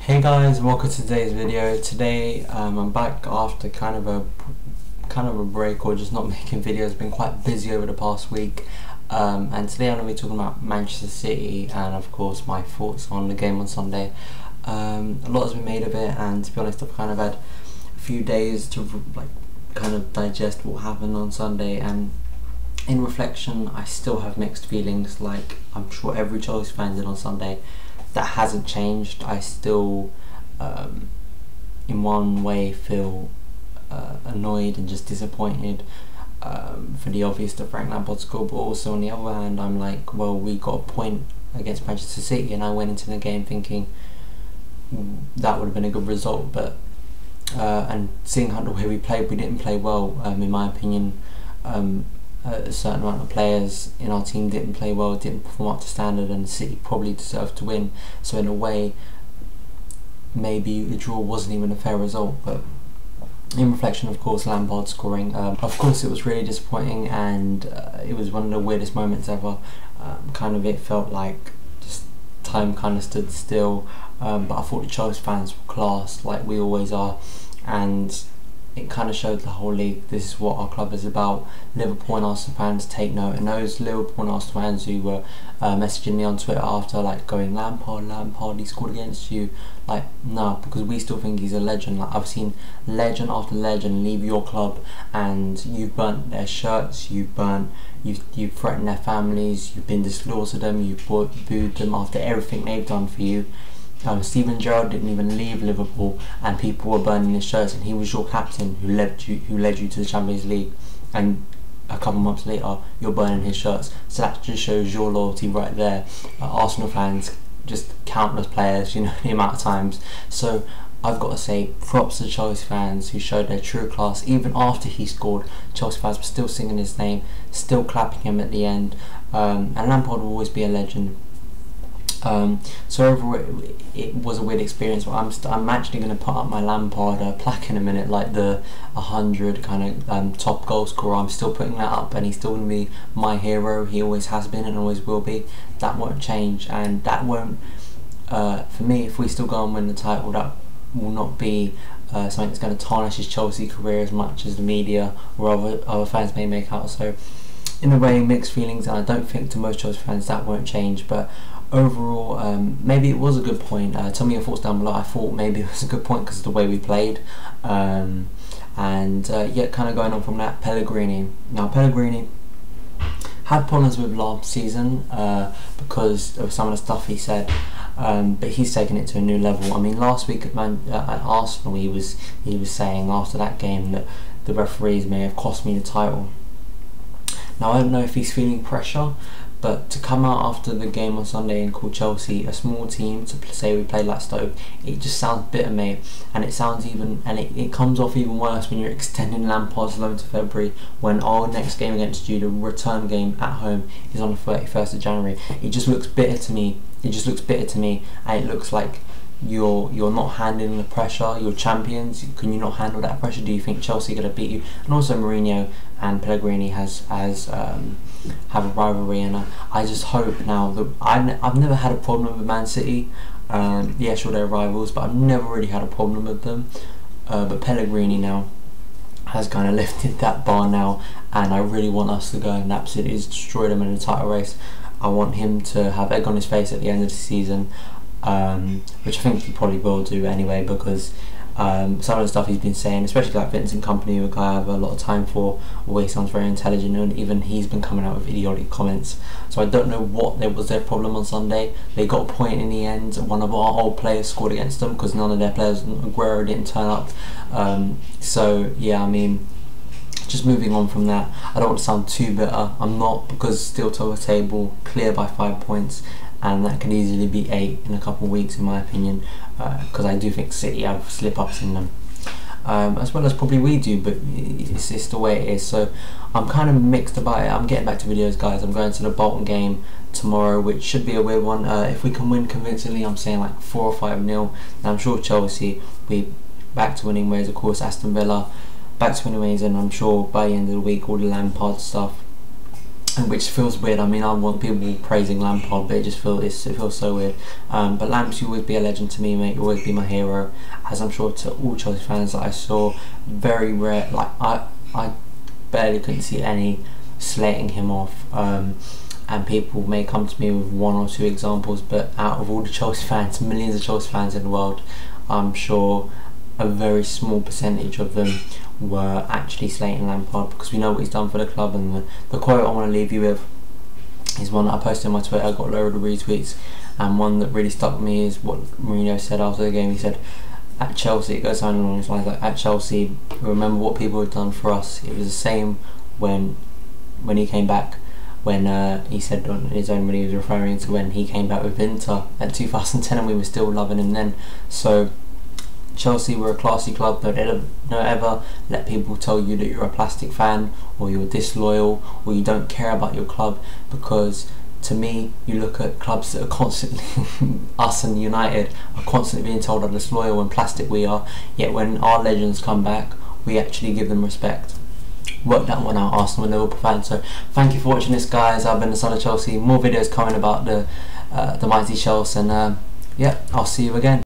Hey guys, welcome to today's video. Today I'm back after kind of a break, or just not making videos. I've been quite busy over the past week, and today I'm going to be talking about Manchester City and of course my thoughts on the game on Sunday. A lot has been made of it, and to be honest I've kind of had a few days to kind of digest what happened on Sunday, and in reflection I still have mixed feelings, like I'm sure every Chelsea fan did on Sunday. That hasn't changed. I still in one way feel annoyed and just disappointed for the obvious that Frank Lampard scored, but also on the other hand I'm like, well, we got a point against Manchester City and I went into the game thinking that would have been a good result, but and seeing how the way we played, we didn't play well in my opinion. A certain amount of players in our team didn't play well, didn't perform up to standard, and City probably deserved to win. So in a way, maybe the draw wasn't even a fair result. But in reflection, of course, Lampard scoring, of course it was really disappointing, and it was one of the weirdest moments ever. Kind of it felt like just time kind of stood still, but I thought the Chelsea fans were class, like we always are, and it kind of showed the whole league this is what our club is about. Liverpool and Arsenal fans, take note, and those Liverpool and Arsenal fans who were messaging me on Twitter after, like, going, Lampard, he scored against you, like, no, because we still think he's a legend. Like, I've seen legend after legend leave your club and you've burnt their shirts, you've threatened their families, you've been disloyal to them, you've booed them after everything they've done for you. Steven Gerrard didn't even leave Liverpool and people were burning his shirts, and he was your captain who led you to the Champions League, and a couple months later you're burning his shirts. So that just shows your loyalty right there. Arsenal fans, just countless players, you know, the amount of times. So I've got to say props to Chelsea fans who showed their true class. Even after he scored, Chelsea fans were still singing his name, still clapping him at the end, and Lampard will always be a legend. So overall it was a weird experience, but I'm actually going to put up my Lampard plaque in a minute, like the 100 kind of top goal scorer. I'm still putting that up, and he's still going to be my hero. He always has been and always will be. That won't change, and that won't, for me, if we still go and win the title, that will not be something that's going to tarnish his Chelsea career as much as the media or other fans may make out. So in a way, mixed feelings, and I don't think to most Chelsea fans that won't change. But overall, maybe it was a good point. Tell me your thoughts down below. I thought maybe it was a good point because of the way we played, and yeah, kind of going on from that, Pellegrino. Now Pellegrino had problems with last season because of some of the stuff he said, but he's taken it to a new level. I mean, last week at Arsenal, he was saying after that game that the referees may have cost me the title. Now I don't know if he's feeling pressure, but to come out after the game on Sunday and call Chelsea a small team, to say we played like Stoke, it just sounds bitter, mate. And it sounds even, and it comes off even worse when you're extending Lampard's loan to February, when our next game against you, the return game at home, is on the 31st of January. It just looks bitter to me. It just looks bitter to me, and it looks like you're not handling the pressure. You're champions. Can you not handle that pressure? Do you think Chelsea are going to beat you? And also Mourinho and Pellegrini have a rivalry, and I just hope now that I've never had a problem with Man City. Yeah, sure, they're rivals, but I've never really had a problem with them. But Pellegrini now has kind of lifted that bar now, and I really want us to go and absolutely destroy them in the title race. I want him to have egg on his face at the end of the season, which I think he probably will do anyway, because some of the stuff he's been saying, especially like Vincent Kompany, who I have a lot of time for, always sounds very intelligent, and even he's been coming out with idiotic comments. So I don't know what was their problem on Sunday. They got a point in the end. One of our old players scored against them because none of their players, Aguero, didn't turn up. So yeah, I mean, just moving on from that, I don't want to sound too bitter. I'm not, because still top of the table, clear by 5 points, and that could easily be 8 in a couple of weeks, in my opinion, because I do think City have slip-ups in them, as well as probably we do, but it's just the way it is. So I'm kind of mixed about it. I'm getting back to videos, guys. I'm going to the Bolton game tomorrow, which should be a weird one. If we can win convincingly, I'm saying like 4 or 5-0. Now I'm sure Chelsea will be back to winning ways. Of course, Aston Villa back to winning ways, and I'm sure by the end of the week all the Lampard stuff and which feels weird. I mean, I want people praising Lampard, but it feels so weird. But Lamps, you always be a legend to me, mate. You always be my hero, as I'm sure to all Chelsea fans that I saw. Very rare, like I barely couldn't see any slating him off. And people may come to me with 1 or 2 examples, but out of all the Chelsea fans, millions of Chelsea fans in the world, I'm sure a very small percentage of them were actually slating Lampard, because we know what he's done for the club. And the quote I want to leave you with is one that I posted on my Twitter. I got a load of retweets, and one that really stuck with me is what Mourinho said after the game. He said, at Chelsea, it goes on along his lines like, at Chelsea, remember what people had done for us. It was the same when he came back, when he said on his own, when he was referring to when he came back with Inter at 2010, and we were still loving him then. So Chelsea were a classy club. Don't ever let people tell you that you're a plastic fan, or you're disloyal, or you don't care about your club, because to me, you look at clubs that are constantly, us and United, are constantly being told how disloyal and plastic we are, yet when our legends come back, we actually give them respect. Work that one out, Arsenal and Liverpool fans. So thank you for watching this, guys. I've been the Son of Chelsea. More videos coming about the mighty Chelsea, and yeah, I'll see you again.